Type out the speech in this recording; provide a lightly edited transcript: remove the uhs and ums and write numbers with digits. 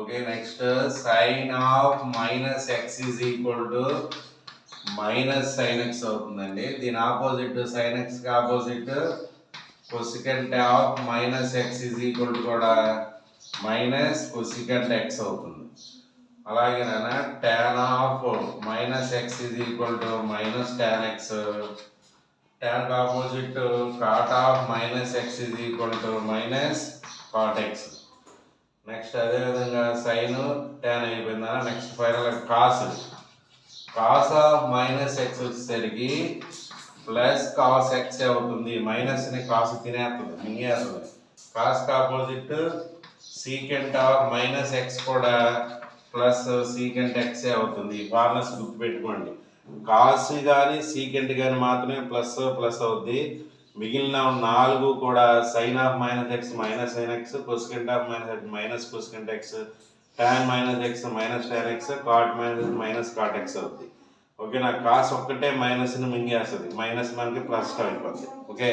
Okay next sine of minus X is equal to minus sine X అవుతుందండి. దీని opposite sine ఎక్స్కి opposite cosecant of minus X is equal to కూడా minus cosecant X అవుతుంది. అలాగే నాన్న tan of minus X is equal to minus tan X, టాన్కి opposite cot of minus X is equal to minus cot X. Next అదేవిధంగా sine tan అయిపోయిందా. Next final cos of minus X వచ్చేసరికి plus cos X అవుతుంది. మైనస్ని cos తినేస్తుంది, మింగేస్తుంది. కాస్కి opposite secant of minus X కూడా plus secant ఎక్సే అవుతుంది. ఫార్ములాస్ గుర్తుపెట్టుకోండి. కాస్ కానీ సీకెంట్ కానీ మాత్రమే ప్లస్ ప్లస్ అవుద్ది. మిగిలిన 4 కూడా sine of minus x minus sine x, cosecant of minus x minus cosecant x, tan minus x minus tan x, cot minus minus cot x అవుద్ది. ఓకే, నాకు cos ఒక్కటే మైనస్ని మింగేస్తుంది, మైనస్ మనకి ప్లస్ అయిపోద్ది. ఓకే.